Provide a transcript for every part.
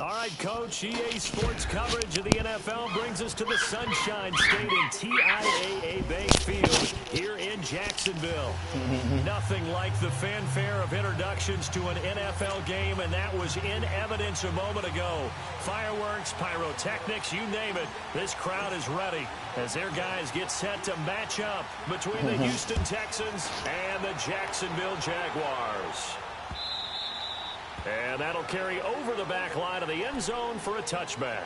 All right, Coach, EA Sports coverage of the NFL brings us to the Sunshine State and TIAA Bank Field here in Jacksonville. Nothing like the fanfare of introductions to an NFL game, and that was in evidence a moment ago. Fireworks, pyrotechnics, you name it, this crowd is ready as their guys get set to match up between the Houston Texans and the Jacksonville Jaguars. And that'll carry over the back line of the end zone for a touchback.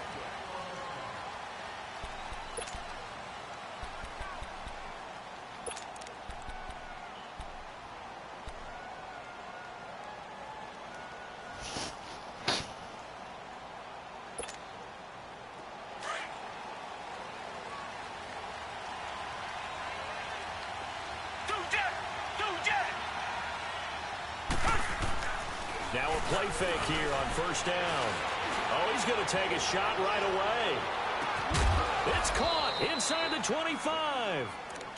Now a play fake here on first down. Oh, he's going to take a shot right away. It's caught inside the 25.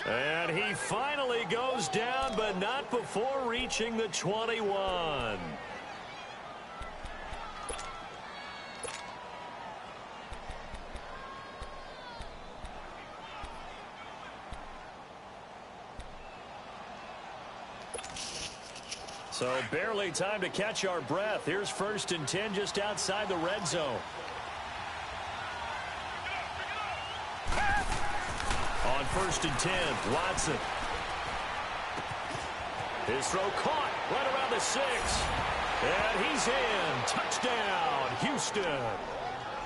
And he finally goes down, but not before reaching the 21. So barely time to catch our breath. Here's 1st and 10 just outside the red zone. On 1st and 10, Watson. His throw caught right around the 6. And he's in. Touchdown, Houston.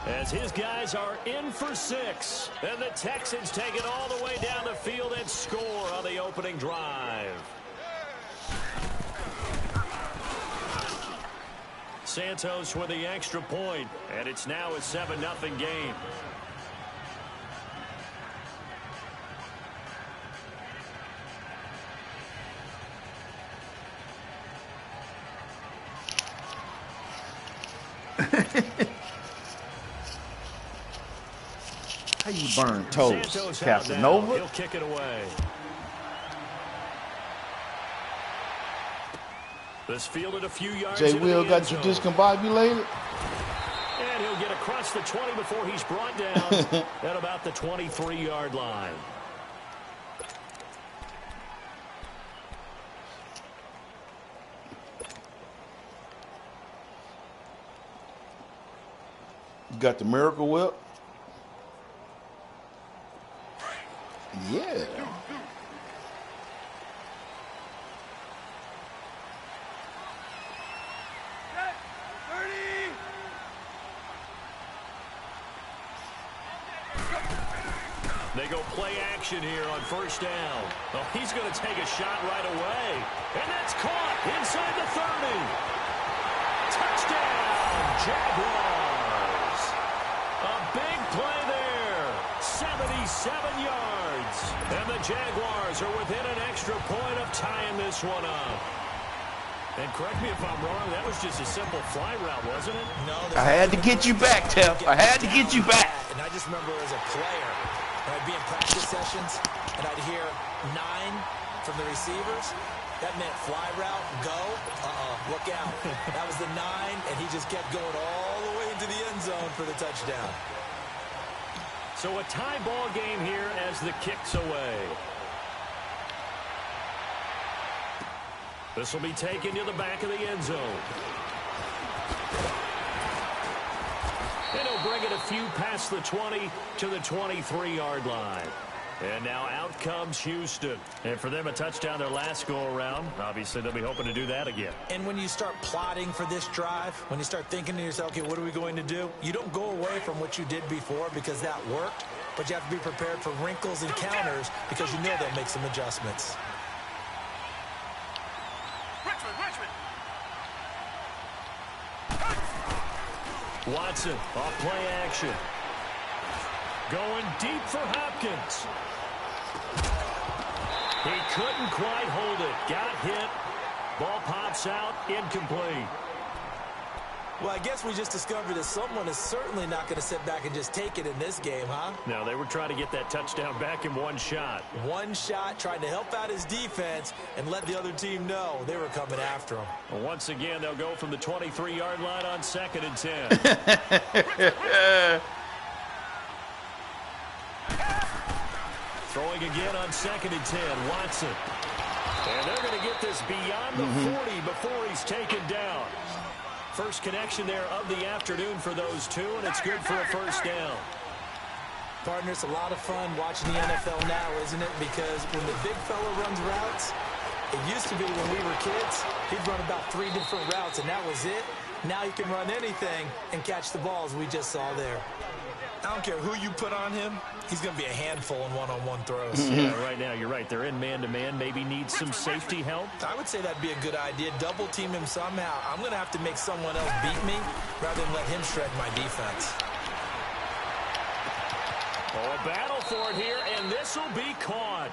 As his guys are in for 6. And the Texans take it all the way down the field and score on the opening drive. Santos with the extra point, and it's now a 7-0 game. How you burn toast, Casanova? He'll kick it away. This fielded a few yards. Jay Will got you discombobulated. And he'll get across the 20 before he's brought down at about the 23-yard line. You got the Miracle Whip? Yeah. They go play action here on first down. Oh, he's going to take a shot right away. And that's caught inside the 30. Touchdown, Jaguars. A big play there. 77 yards. And the Jaguars are within an extra point of tying this one up. And correct me if I'm wrong, that was just a simple fly route, wasn't it? No. I had to get you back, Tef. I had to get you back. And I just remember as a player, I'd be in practice sessions, and I'd hear 9 from the receivers. That meant fly route, go, look out. That was the 9, and he just kept going all the way into the end zone for the touchdown. So a tie ball game here as the kick's away. This will be taken to the back of the end zone. And he'll bring it a few past the 20 to the 23-yard line. And now out comes Houston. And for them, a touchdown their last go-around. Obviously, they'll be hoping to do that again. And when you start plotting for this drive, when you start thinking to yourself, okay, what are we going to do? You don't go away from what you did before because that worked, but you have to be prepared for wrinkles and counters because you know they'll make some adjustments. Watson off play action. Going deep for Hopkins. He couldn't quite hold it. Got hit. Ball pops out. Incomplete. Well, I guess we just discovered that someone is certainly not going to sit back and just take it in this game, huh? No, they were trying to get that touchdown back in one shot. One shot, trying to help out his defense and let the other team know they were coming after him. Well, once again, they'll go from the 23-yard line on 2nd and 10. Throwing again on 2nd and 10, Watson. And they're going to get this beyond the 40 before he's taken down. First connection there of the afternoon for those two, and it's good for a first down. Partner, it's a lot of fun watching the NFL now, isn't it? Because when the big fella runs routes, it used to be when we were kids, he'd run about 3 different routes, and that was it. Now he can run anything and catch the balls we just saw there. I don't care who you put on him, he's going to be a handful in one-on-one throws. Yeah, right now, you're right. They're in man-to-man. Maybe need some safety help. I would say that'd be a good idea. Double team him somehow. I'm going to have to make someone else beat me rather than let him shred my defense. Oh, a battle for it here, and this will be caught.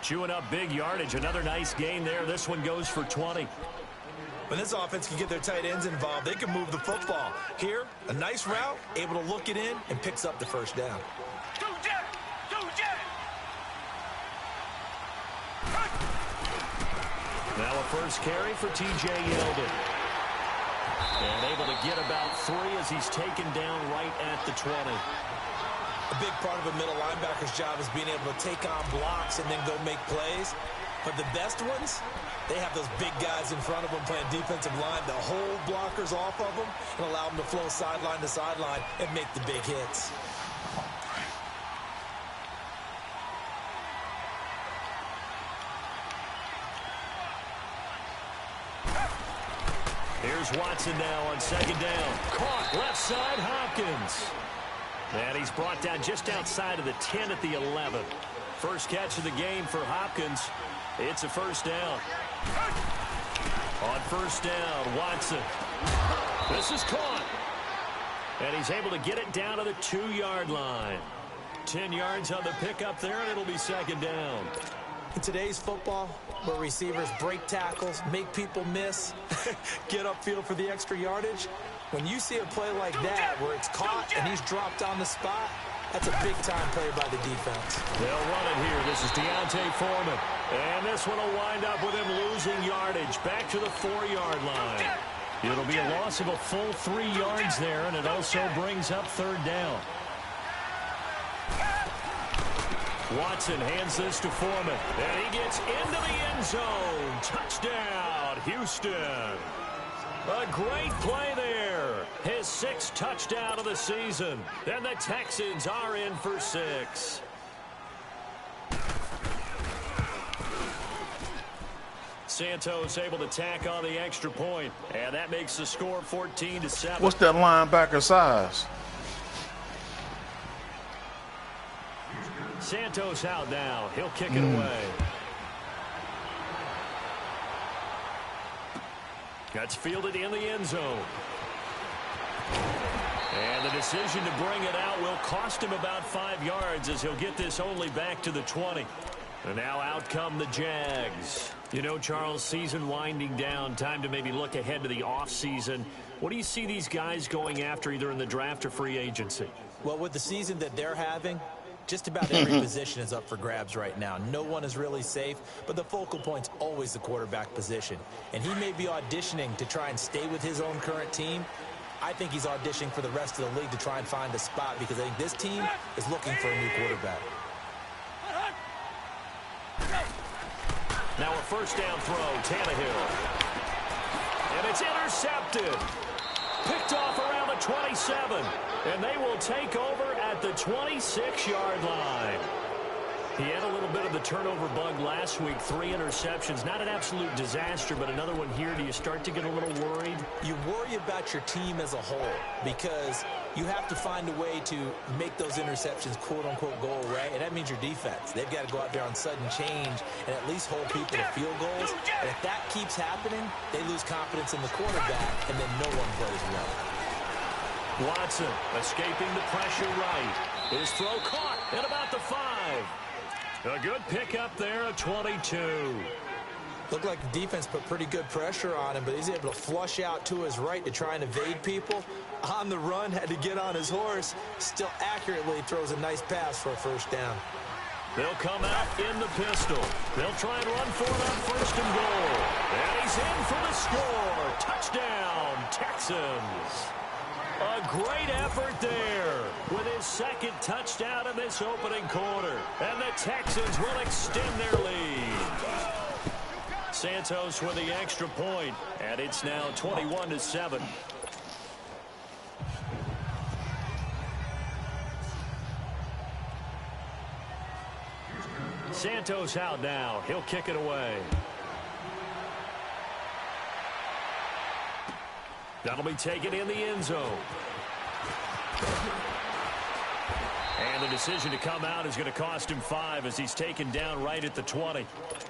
Chewing up big yardage. Another nice gain there. This one goes for 20. When this offense can get their tight ends involved, they can move the football. Here, a nice route, able to look it in, and picks up the first down. Now a first carry for T.J. Yeldon. And able to get about 3 as he's taken down right at the 20. A big part of a middle linebacker's job is being able to take on blocks and then go make plays. But the best ones, they have those big guys in front of them playing defensive line to hold blockers off of them and allow them to flow sideline to sideline and make the big hits. Here's Watson now on 2nd down. Caught left side, Hopkins. And he's brought down just outside of the 10 at the 11. First catch of the game for Hopkins. It's a first down. On first down, Watson. This is caught. And he's able to get it down to the 2-yard line. 10 yards on the pickup there, and it'll be 2nd down. In today's football, where receivers break tackles, make people miss, get upfield for the extra yardage, when you see a play like that where it's caught and he's dropped on the spot, that's a big-time play by the defense. They'll run it here. This is D'Onta Foreman. And this one will wind up with him losing yardage back to the 4-yard line. It'll be a loss of a full 3 yards there, and it also brings up 3rd down. Watson hands this to Foreman, and he gets into the end zone. Touchdown, Houston. A great play there. His 6th touchdown of the season. And the Texans are in for 6. Santos able to tack on the extra point, and that makes the score 14-7. What's that linebacker size? Santos out now. He'll kick it away. That's fielded in the end zone. And the decision to bring it out will cost him about 5 yards as he'll get this only back to the 20. And now out come the Jags. You know, Charles, season winding down, time to maybe look ahead to the offseason. What do you see these guys going after either in the draft or free agency? Well, with the season that they're having, just about every position is up for grabs right now. No one is really safe, but the focal point's always the quarterback position. And he may be auditioning to try and stay with his own current team. I think he's auditioning for the rest of the league to try and find a spot because I think this team is looking for a new quarterback. Now a first down throw, Tannehill. And it's intercepted. Picked off around the 27. And they will take over at the 26-yard line. He had a little bit of the turnover bug last week, 3 interceptions. Not an absolute disaster, but another one here. Do you start to get a little worried? You worry about your team as a whole because you have to find a way to make those interceptions, quote-unquote, go away, and that means your defense. They've got to go out there on sudden change and at least hold people to field goals. And if that keeps happening, they lose confidence in the quarterback, and then no one plays well. Watson escaping the pressure right. His throw caught at about the 5. A good pickup there at 22. Looked like the defense put pretty good pressure on him, but he's able to flush out to his right to try and evade people. On the run, had to get on his horse. Still accurately throws a nice pass for a first down. They'll come out in the pistol. They'll try and run for it on first and goal. And he's in for the score. Touchdown, Texans. A great effort there with his second touchdown in this opening quarter. And the Texans will extend their lead. Santos with the extra point, and it's now 21-7. Santos out now. He'll kick it away. That'll be taken in the end zone. And the decision to come out is going to cost him 5 as he's taken down right at the 20.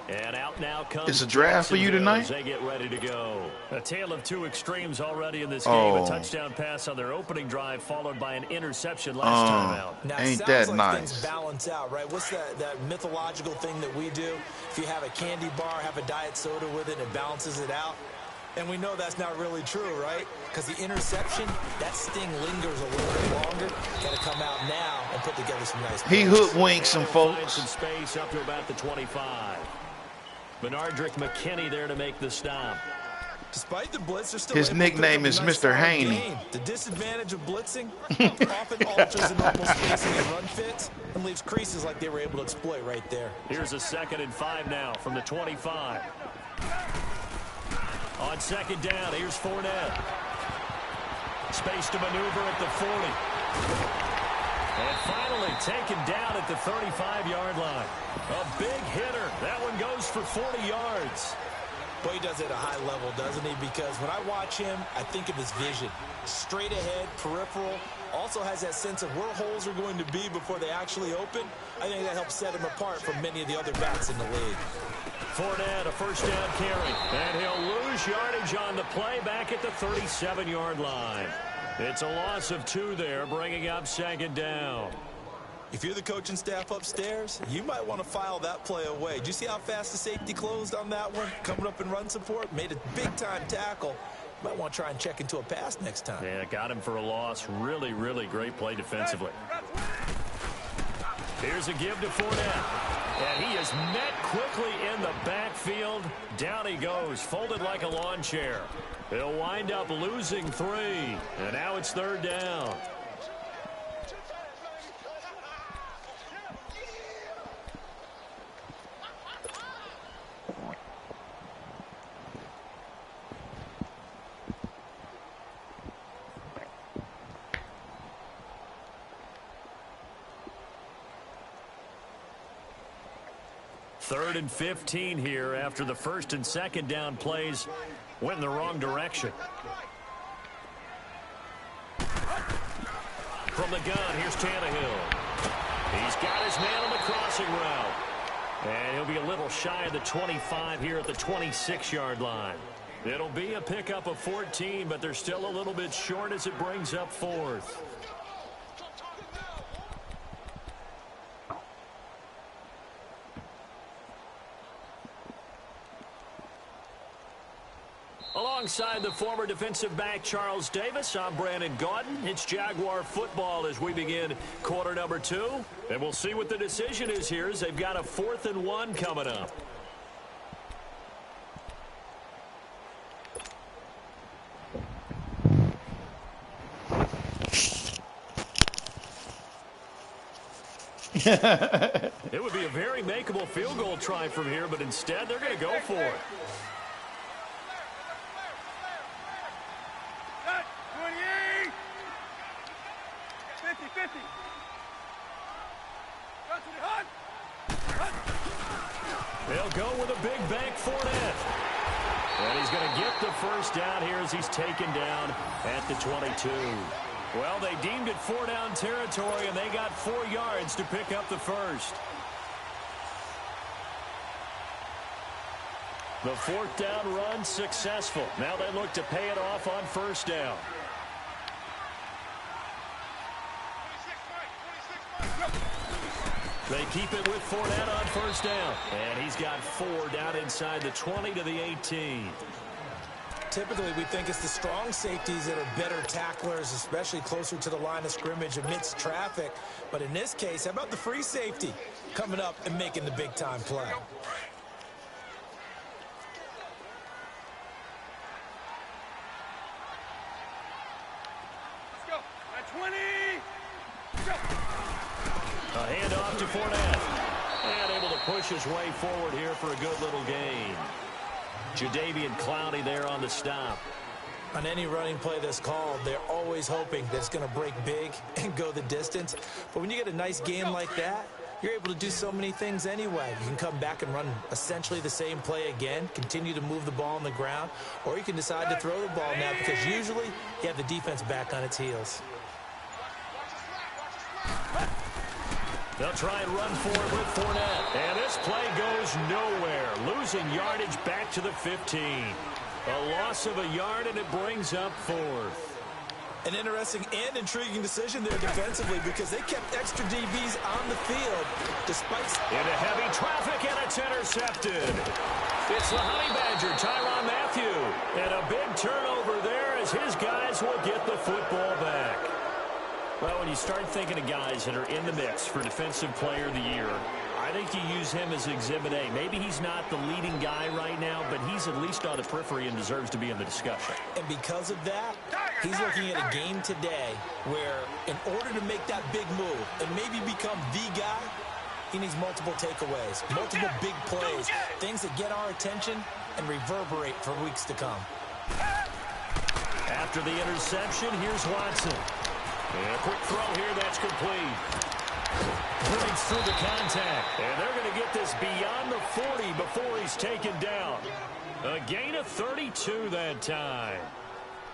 And out now comes. It's a draft for you tonight? As they get ready to go. A tale of two extremes already in this game. A touchdown pass on their opening drive followed by an interception last time out. Now, ain't that like nice? Things balance out, right? What's that mythological thing that we do? If you have a candy bar, have a diet soda with it, it balances it out. And we know that's not really true, right? Because the interception, that sting lingers a little bit longer. Got to come out now and put together some nice plays. He hoodwinked some folks. Some space up to about the 25. Benardrick McKinney there to make the stop. Despite the blitz, still his nickname is Mr. Haney. The disadvantage of blitzing often alters the normal spacing and run fits and leaves creases like they were able to exploit right there. Here's a 2nd and 5 now from the 25. On second down, here's Fournette. Space to maneuver at the 40. And finally taken down at the 35-yard line. A big hitter. That one goes for 40 yards. Boy, he does it at a high level, doesn't he? Because when I watch him, I think of his vision. Straight ahead, peripheral. Also has that sense of where holes are going to be before they actually open. I think that helps set him apart from many of the other backs in the league. Fournette, a first down carry. And he'll lose yardage on the play back at the 37-yard line. It's a loss of 2 there, bringing up 2nd down. If you're the coaching staff upstairs, you might want to file that play away. Did you see how fast the safety closed on that one? Coming up in run support, made a big-time tackle. Might want to try and check into a pass next time. Yeah, got him for a loss. Really, really great play defensively. Here's a give to Fournette. And he is met quickly in the backfield. Down he goes, folded like a lawn chair. He'll wind up losing 3. And now it's 3rd down. Third and 15 here after the 1st and 2nd down plays went in the wrong direction. From the gun, here's Tannehill. He's got his man on the crossing route. And he'll be a little shy of the 25 here at the 26-yard line. It'll be a pickup of 14, but they're still a little bit short as it brings up 4th. Alongside the former defensive back Charles Davis, I'm Brandon Gaudin. It's Jaguar football as we begin quarter number 2. And we'll see what the decision is here as they've got a 4th and 1 coming up. It would be a very makeable field goal try from here, but instead they're going to go for it. They'll go with a big bank Fournette. And he's going to get the first down here as he's taken down at the 22. Well, they deemed it 4-down territory, and they got 4 yards to pick up the first. The 4th down run successful. Now they look to pay it off on 1st down. They keep it with Fournette on first down. And he's got 4 down inside the 20 to the 18. Typically, we think it's the strong safeties that are better tacklers, especially closer to the line of scrimmage amidst traffic. But in this case, how about the free safety coming up and making the big-time play? Let's go. At 20. Go. A handoff to Fournette. And able to push his way forward here for a good little gain. Jadeveon Clowney there on the stop. On any running play that's called, they're always hoping that it's going to break big and go the distance. But when you get a nice game like that, you're able to do so many things anyway. You can come back and run essentially the same play again, continue to move the ball on the ground, or you can decide to throw the ball now because usually you have the defense back on its heels. They'll try and run forward with Fournette. And this play goes nowhere. Losing yardage back to the 15. A loss of a yard, and it brings up 4th. An interesting and intriguing decision there defensively because they kept extra DBs on the field despite... Into heavy traffic, and it's intercepted. It's the Honey Badger, Tyrann Mathieu. And a big turnover there as his guys will get the football back. Well, when you start thinking of guys that are in the mix for Defensive Player of the Year, I think you use him as Exhibit A. Maybe he's not the leading guy right now, but he's at least on the periphery and deserves to be in the discussion. And because of that, he's looking at a game today where in order to make that big move and maybe become the guy, he needs multiple takeaways, multiple big plays, things that get our attention and reverberate for weeks to come. After the interception, here's Watson. And a quick throw here, that's complete. Breaks through the contact. And they're going to get this beyond the 40 before he's taken down. A gain of 32 that time.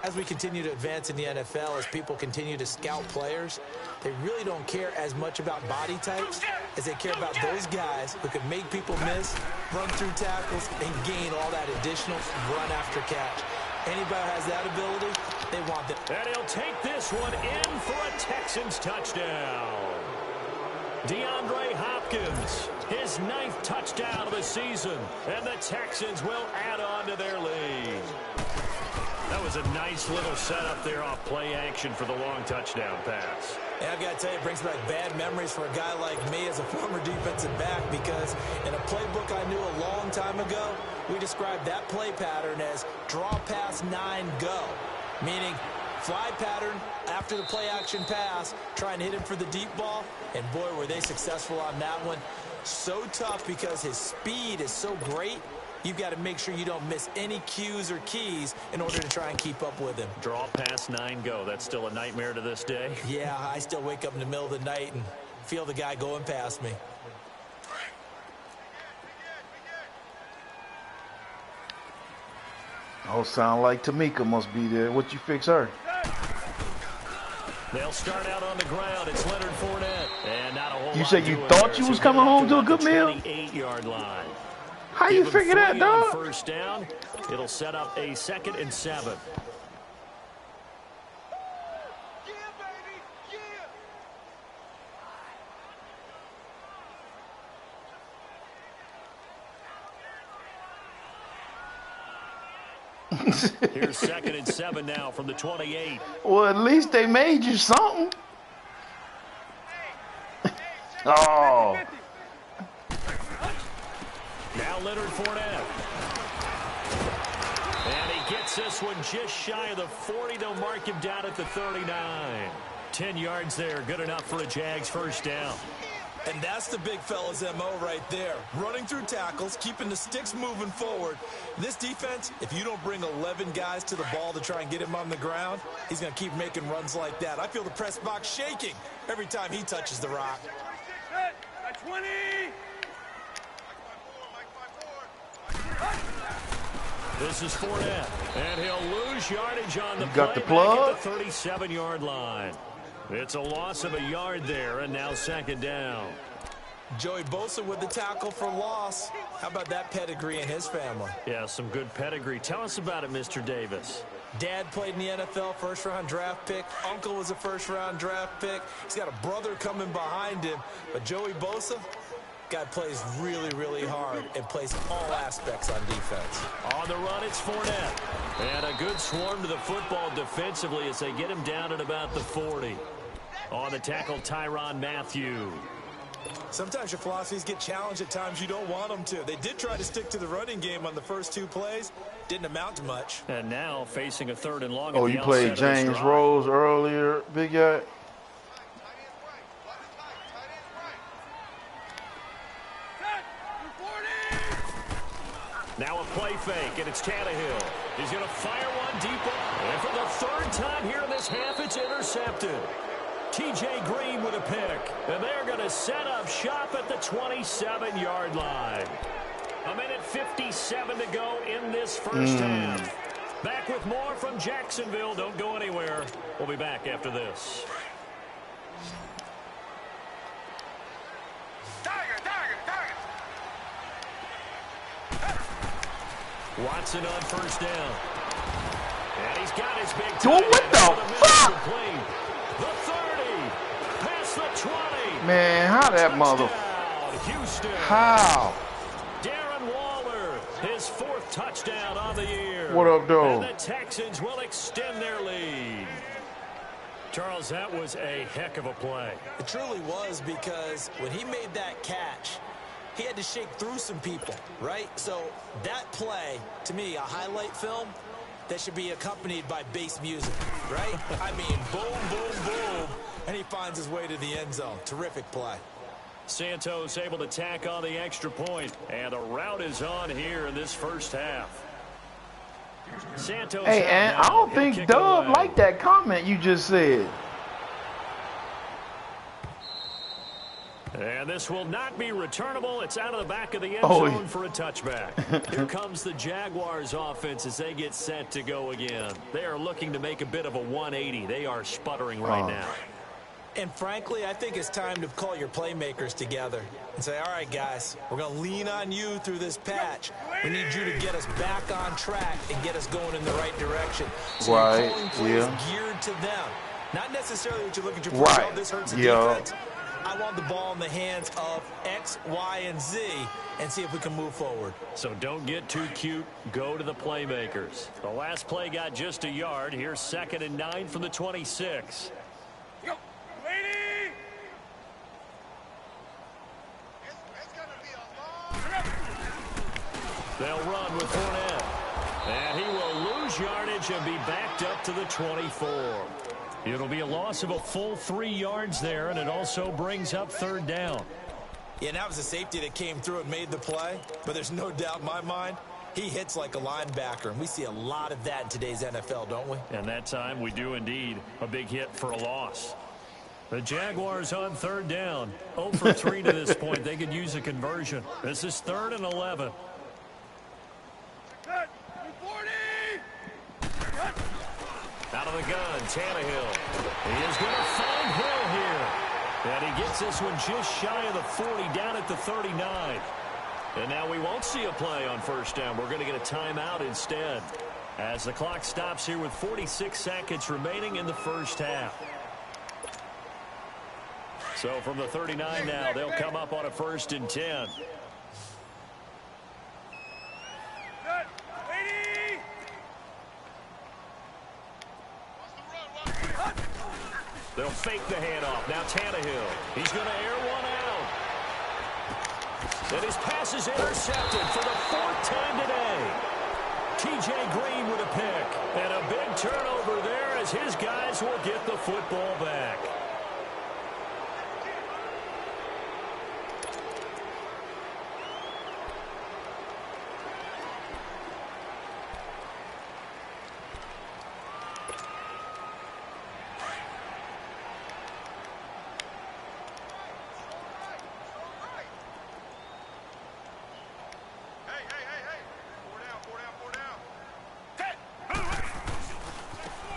As we continue to advance in the NFL, as people continue to scout players, they really don't care as much about body types as they care about those guys who can make people miss, run through tackles, and gain all that additional run after catch. Anybody who has that ability, they want it. And he'll take this one in for a Texans touchdown. DeAndre Hopkins, his 9th touchdown of the season, and the Texans will add on to their lead. That was a nice little setup there off play action for the long touchdown pass. And I've got to tell you, it brings back bad memories for a guy like me as a former defensive back because in a playbook I knew a long time ago, we described that play pattern as draw pass 9 go, meaning fly pattern after the play action pass, try and hit him for the deep ball, and boy, were they successful on that one. So tough because his speed is so great. You've got to make sure you don't miss any cues or keys in order to try and keep up with him. Draw pass 9 go. That's still a nightmare to this day. Yeah, I still wake up in the middle of the night and feel the guy going past me. Oh, sound like Tamika must be there. What you fix her? They'll start out on the ground. It's Leonard Fournette. And not a whole You lot said you doing thought there. you was So coming get home to a after good meal? 28-yard line. How you Give him figure that, 3 on dog? first down. It'll set up a 2nd and 7. Yeah, baby. Yeah. Here's 2nd and 7 now from the 28. Well, at least they made you something. Oh. Now Leonard Fournette. And he gets this one just shy of the 40. They'll mark him down at the 39. 10 yards there. Good enough for a Jags first down. And that's the big fella's MO right there. Running through tackles, keeping the sticks moving forward. This defense, if you don't bring 11 guys to the ball to try and get him on the ground, he's going to keep making runs like that. I feel the press box shaking every time he touches the rock. At 20. This is Fournette, and he'll lose yardage on the You got play the plug? back at the 37-yard line. It's a loss of a yard there, and now 2nd down. Joey Bosa with the tackle for loss. How about that pedigree in his family? Yeah, some good pedigree. Tell us about it, Mr. Davis. Dad played in the NFL, first-round draft pick. Uncle was a first-round draft pick. He's got a brother coming behind him. But Joey Bosa, guy plays really, really hard and plays all aspects on defense. On the run, it's Fournette. And a good swarm to the football defensively as they get him down at about the 40. On the tackle, Tyrann Mathieu. Sometimes your philosophies get challenged at times you don't want them to. They did try to stick to the running game on the first 2 plays. Didn't amount to much. And now facing a 3rd and long. Oh, you played James Rose earlier, Big Guy? Now a play fake, and it's Tannehill. He's going to fire one deep. And for the 3rd time here in this half, it's intercepted. T.J. Green with a pick. And they're going to set up shop at the 27-yard line. 1:57 to go in this first half. Back with more from Jacksonville. Don't go anywhere. We'll be back after this. Watson on first down. And he's got his big time. What the fuck? The 30. Past the 20. Man, how that mother... Houston. How? Darren Waller, his 4th touchdown on the year. What up, though? And the Texans will extend their lead. Charles, that was a heck of a play. It truly was, because when he made that catch, he had to shake through some people, right? So that play, to me, a highlight film that should be accompanied by bass music, right? I mean, boom, boom, boom, and he finds his way to the end zone. Terrific play. Santos able to tack on the extra point, and the route is on here in this first half. Santos. Hey, and I don't think Dub liked that comment you just said. And this will not be returnable. It's out of the back of the end zone for a touchback. Here comes the Jaguars offense as they get set to go again. They are looking to make a bit of a 180. They are sputtering right now. And frankly, I think it's time to call your playmakers together and say, all right, guys, we're going to lean on you through this patch. We need you to get us back on track and get us going in the right direction. So you're calling plays geared to them. Not necessarily what you're looking to prove. Oh, this hurts the defense. I want the ball in the hands of X, Y, and Z and see if we can move forward. So don't get too cute. Go to the playmakers. The last play got just a yard. Here's 2nd and 9 from the 26. Go, lady! They'll run with Fournette. And he will lose yardage and be backed up to the 24. It'll be a loss of a full 3 yards there, and it also brings up 3rd down. Yeah, that was a safety that came through and made the play, but there's no doubt in my mind he hits like a linebacker, and we see a lot of that in today's NFL, don't we? And that time we do indeed. A big hit for a loss. The Jaguars on 3rd down. 0 for 3 to this point. They could use a conversion. This is 3rd and 11. Out of the gun, Tannehill. He is going to find Hill here. And he gets this one just shy of the 40, down at the 39. And now we won't see a play on 1st down. We're going to get a timeout instead, as the clock stops here with 46 seconds remaining in the first half. So from the 39 now, they'll come up on a 1st and 10. They'll fake the handoff. Now Tannehill. He's going to air one out. And his pass is intercepted for the 4th time today. T.J. Green with a pick. And a big turnover there as his guys will get the football back.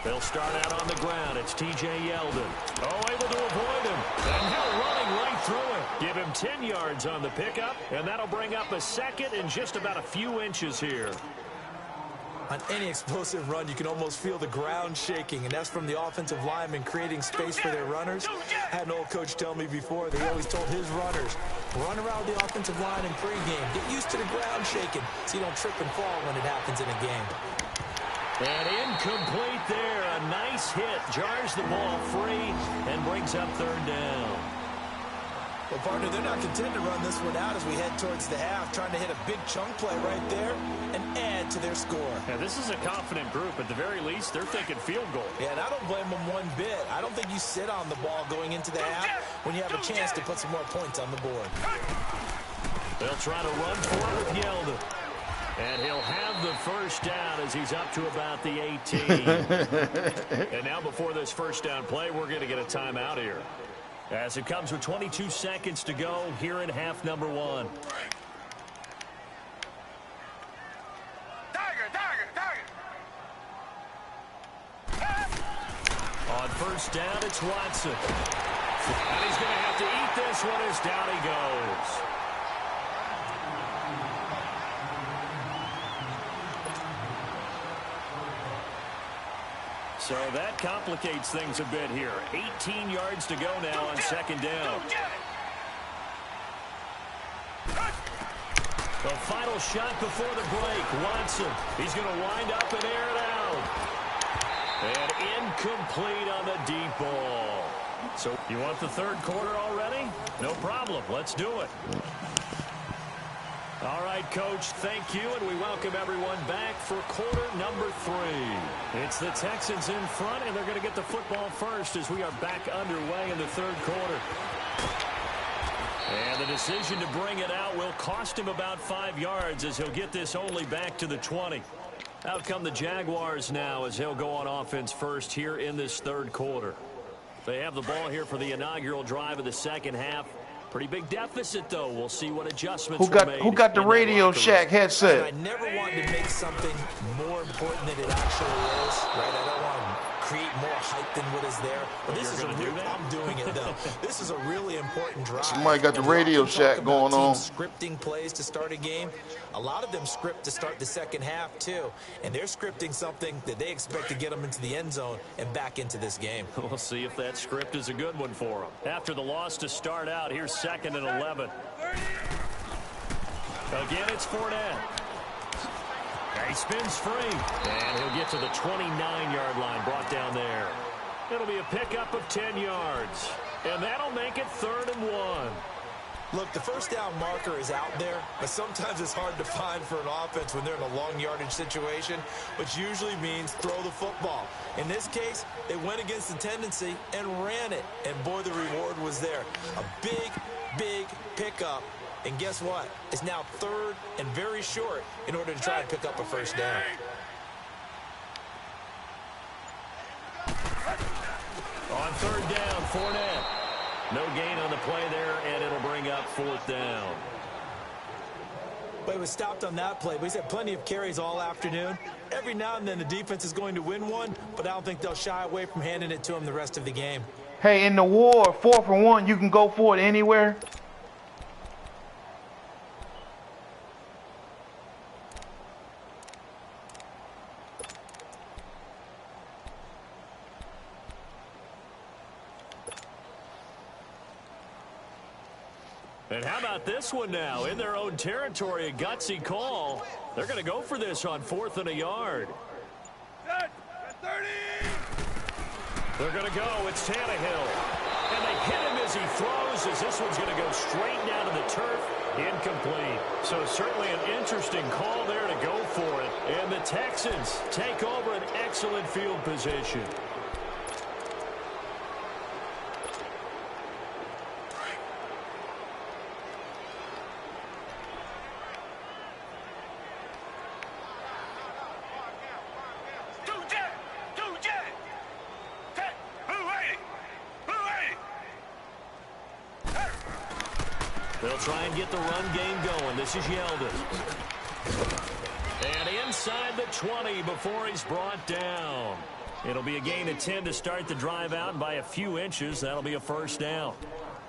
They'll start out on the ground. It's T.J. Yeldon. Oh, able to avoid him. And Hill running right through it. Give him 10 yards on the pickup, and that'll bring up a 2nd and just about a few inches here. On any explosive run, you can almost feel the ground shaking, and that's from the offensive linemen creating space for their runners. I had an old coach tell me before, they always told his runners, run around the offensive line in pregame. Get used to the ground shaking so you don't trip and fall when it happens in a game. And incomplete there. A nice hit. Jars the ball free and brings up third down. Well, partner, they're not content to run this one out as we head towards the half, trying to hit a big chunk play right there and add to their score. Yeah, this is a confident group. At the very least, they're thinking field goal. Yeah, and I don't blame them one bit. I don't think you sit on the ball going into the half when you have a chance to put some more points on the board. They'll try to run for it with Yeldon. And he'll have the first down as he's up to about the 18. And now before this first down play, we're going to get a timeout here. As it comes with 22 seconds to go here in half number one. On first down, it's Watson. And he's going to have to eat this one as down he goes. So that complicates things a bit here. 18 yards to go now on second down. The final shot before the break. Watson. He's going to wind up and air it out. And incomplete on the deep ball. So you want the third quarter already? No problem. Let's do it. All right, Coach, thank you, and we welcome everyone back for quarter number 3. It's the Texans in front, and they're going to get the football first as we are back underway in the third quarter. And the decision to bring it out will cost him about 5 yards as he'll get this only back to the 20. Out come the Jaguars now as they'll go on offense first here in this third quarter. They have the ball here for the inaugural drive of the second half. Pretty big deficit, though. We'll see what adjustments were made. Who got the Radio Shack headset? I never wanted to make something more important than it actually is, right? I don't want to create more hype than what is there. But this is I'm doing it, though. This is a really important drive. Somebody got the Radio Shack going on. Scripting plays to start a game. A lot of them script to start the second half, too. And they're scripting something that they expect to get them into the end zone and back into this game. We'll see if that script is a good one for them. After the loss to start out, here's second and 11. Again, it's Fournette. He spins free. And he'll get to the 29-yard line, brought down there. It'll be a pickup of 10 yards. And that'll make it 3rd and 1. Look, the first down marker is out there, but sometimes it's hard to find for an offense when they're in a long yardage situation, which usually means throw the football. In this case, they went against the tendency and ran it, and boy, the reward was there. A big, big pickup, and guess what? It's now 3rd and very short in order to try and pick up a first down. On 3rd down, Fournette. No gain on the play there, and it'll bring up 4th down. But he was stopped on that play, but he's had plenty of carries all afternoon. Every now and then the defense is going to win one, but I don't think they'll shy away from handing it to him the rest of the game. Hey, in the war, 4th and 1, you can go for it anywhere. And how about this one now? In their own territory, a gutsy call. They're going to go for this on 4th and a yard. Set. 30. They're going to go. It's Tannehill. And they hit him as he throws, as this one's going to go straight down to the turf. Incomplete. So certainly an interesting call there to go for it. And the Texans take over an excellent field position. They'll try and get the run game going. This is Yeldon. And inside the 20 before he's brought down. It'll be a gain of 10 to start the drive out by a few inches. That'll be a first down.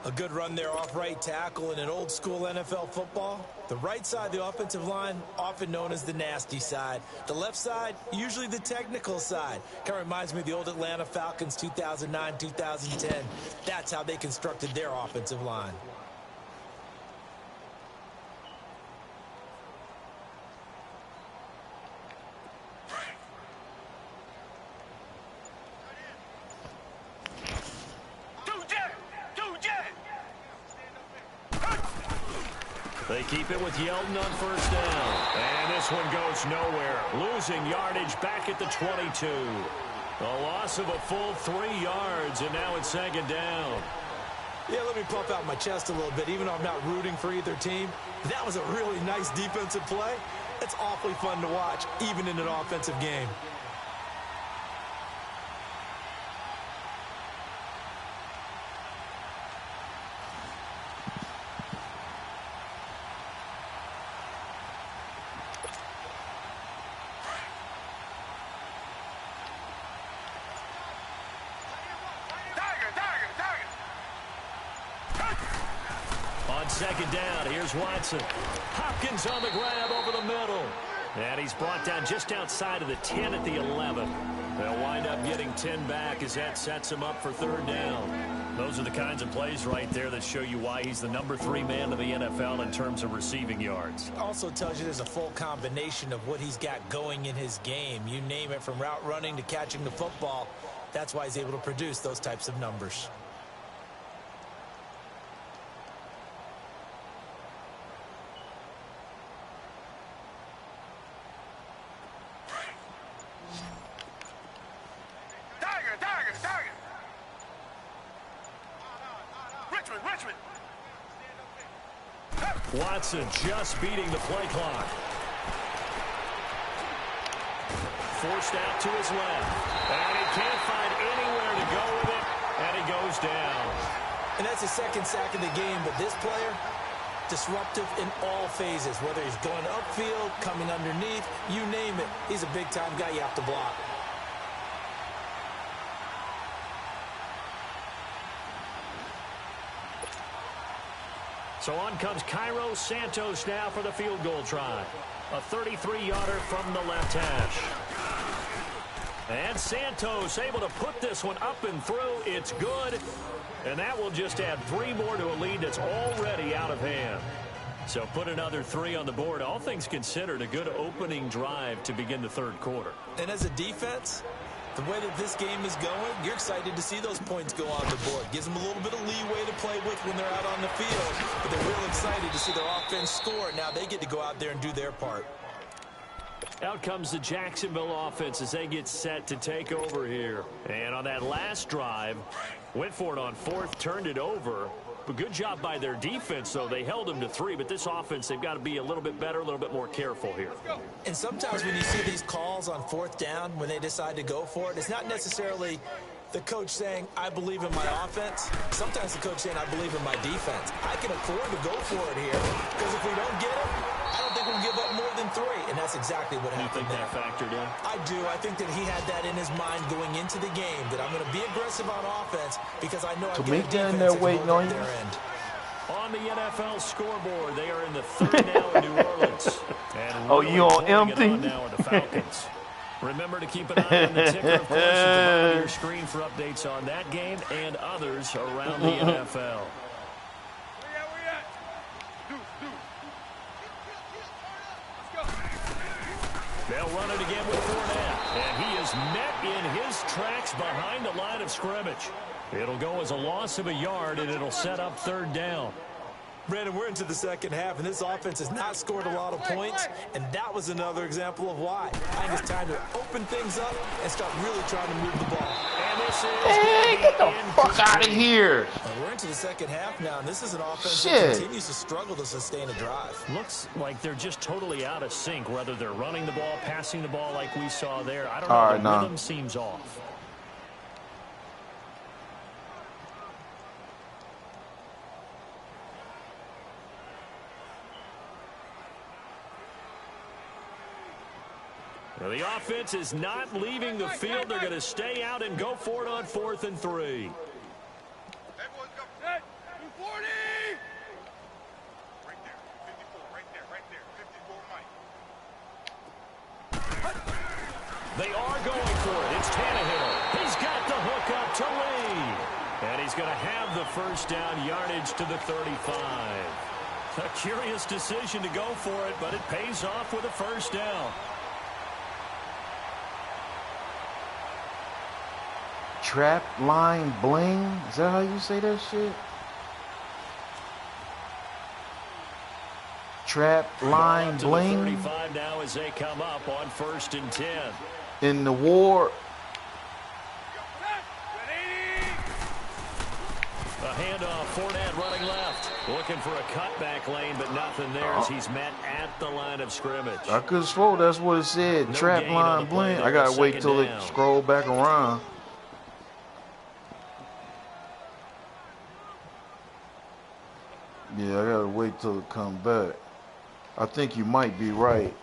A good run there off right tackle in an old school NFL football. The right side of the offensive line, often known as the nasty side. The left side, usually the technical side. Kind of reminds me of the old Atlanta Falcons 2009, 2010. That's how they constructed their offensive line. They keep it with Yeldon on first down. And this one goes nowhere. Losing yardage back at the 22. A loss of a full 3 yards, and now it's second down. Yeah, let me puff out my chest a little bit, even though I'm not rooting for either team. That was a really nice defensive play. It's awfully fun to watch, even in an offensive game. Second down, here's Watson. Hopkins on the grab over the middle. And he's brought down just outside of the 10 at the 11. They'll wind up getting 10 back as that sets him up for third down. Those are the kinds of plays right there that show you why he's the number 3 man of the NFL in terms of receiving yards. Also tells you there's a full combination of what he's got going in his game. You name it, from route running to catching the football. That's why he's able to produce those types of numbers. Watson just beating the play clock. Forced out to his left. And he can't find anywhere to go with it. And he goes down. And that's the second sack of the game. But this player, disruptive in all phases. Whether he's going upfield, coming underneath, you name it. He's a big-time guy you have to block. So on comes Cairo Santos now for the field goal try. A 33-yarder from the left hash. And Santos able to put this one up and through. It's good. And that will just add 3 more to a lead that's already out of hand. So put another 3 on the board. All things considered, a good opening drive to begin the third quarter. And as a defense, the way that this game is going, you're excited to see those points go on the board. Gives them a little bit of leeway to play with when they're out on the field. But they're real excited to see their offense score. Now they get to go out there and do their part. Out comes the Jacksonville offense as they get set to take over here. And on that last drive, went for it on fourth, turned it over. But good job by their defense, though. They held them to 3, but this offense, they've got to be a little bit better, a little bit more careful here. And sometimes when you see these calls on fourth down, when they decide to go for it, it's not necessarily the coach saying, I believe in my offense. Sometimes the coach saying, I believe in my defense. I can afford to go for it here, because if we don't get it, I don't think we'll give up more than 3. And that's exactly what happened there. You think that factored in? I do. I think that he had that in his mind going into the game, that I'm going to be aggressive on offense because I know I can down there waiting on you. On the NFL scoreboard, they are in the third now in New Orleans. And oh, you on empty? Now are the Falcons. Remember to keep an eye on the ticker, of course, at the bottom of your screen for updates on that game and others around the NFL. They'll run it again with Fournette, and he is met in his tracks behind the line of scrimmage. It'll go as a loss of a yard, and it'll set up third down. Brandon, we're into the second half, and this offense has not scored a lot of points, and that was another example of why. I think it's time to open things up and start really trying to move the ball. And this is hey, get the fuck out of here. We're into the second half now, and this is an offense that continues to struggle to sustain a drive. Looks like they're just totally out of sync, whether they're running the ball, passing the ball like we saw there. I don't know, the rhythm seems off. The offense is not leaving the field. They're going to stay out and go for it on 4th and 3. They are going for it. It's Tannehill. He's got the hook up to Lee. And he's going to have the first down yardage to the 35. A curious decision to go for it, but it pays off with a first down. Trap line bling. Is that how you say that shit? Trap line bling. 35 now as they come up on 1st and 10. In the war. A handoff, Fournette running left. Looking for a cutback lane, but nothing there as he's met at the line of scrimmage. I could have swore that's what it said. No Trap line bling. I got to wait till it scroll back around. Yeah, I got to wait till it come back. I think you might be right.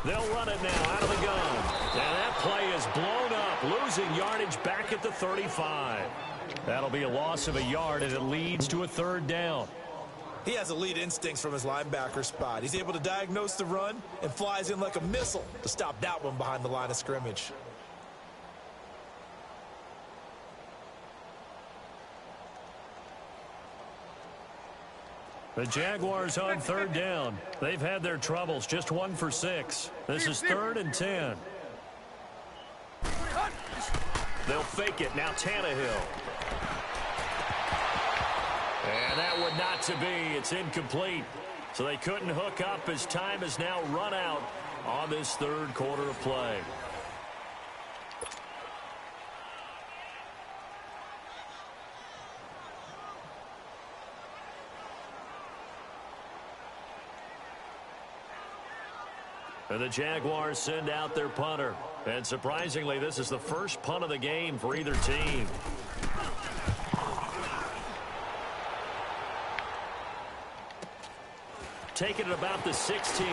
They'll run it now out of the gun. And that play is blown up, losing yardage back at the 35. That'll be a loss of a yard, and it leads to a 3rd down. He has elite instincts from his linebacker spot. He's able to diagnose the run and flies in like a missile to stop that one behind the line of scrimmage. The Jaguars on 3rd down. They've had their troubles, just 1 for 6. This is 3rd and 10. They'll fake it. Now Tannehill. And that would not to be. It's incomplete. So they couldn't hook up as time has now run out on this 3rd quarter of play. And the Jaguars send out their punter. And surprisingly, this is the first punt of the game for either team. Taking it about the 16.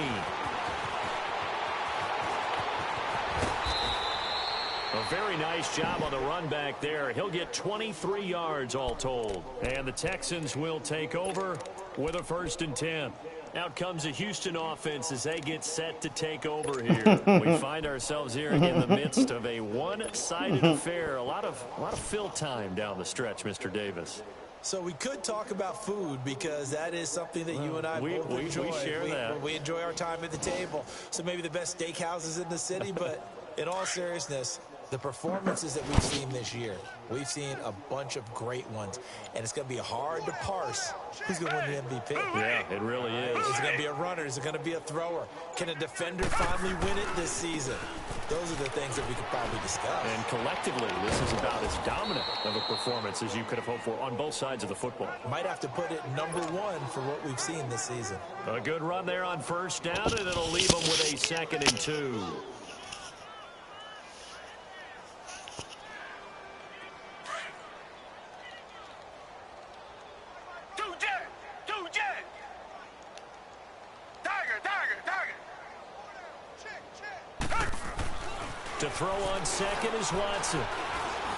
A very nice job on the run back there. He'll get 23 yards all told. And the Texans will take over with a 1st and 10. Out comes the Houston offense as they get set to take over here. We find ourselves here in the midst of a one-sided affair. A lot of fill time down the stretch, Mr. Davis. So we could talk about food because that is something that you and I both enjoy. We share that. We enjoy our time at the table. So maybe the best steakhouses in the city, but in all seriousness, the performances that we've seen this year, we've seen a bunch of great ones, and it's going to be hard to parse who's going to win the MVP. Yeah, it really is. Is it going to be a runner? Is it going to be a thrower? Can a defender finally win it this season? Those are the things that we could probably discuss. And collectively, this is about as dominant of a performance as you could have hoped for on both sides of the football. Might have to put it #1 for what we've seen this season. A good run there on 1st down, and it'll leave them with a 2nd and 2. To throw on 2nd is Watson.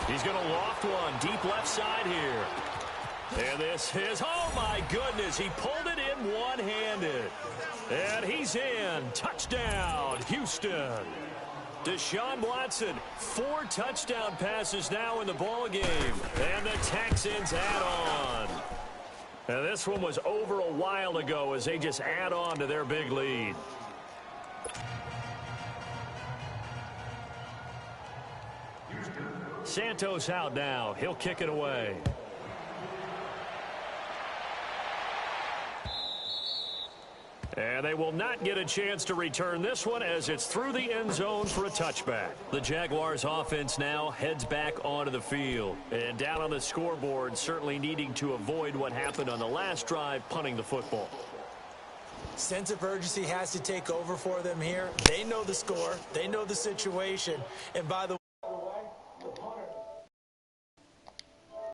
He's going to loft one deep left side here. And this is, oh my goodness, he pulled it in one-handed. And he's in. Touchdown, Houston. Deshaun Watson, 4 touchdown passes now in the ball game. And the Texans add on. And this one was over a while ago as they just add on to their big lead. Santos out now. He'll kick it away. And they will not get a chance to return this one as it's through the end zone for a touchback. The Jaguars offense now heads back onto the field. And down on the scoreboard, certainly needing to avoid what happened on the last drive, punting the football. Sense of urgency has to take over for them here. They know the score. They know the situation. And by the way,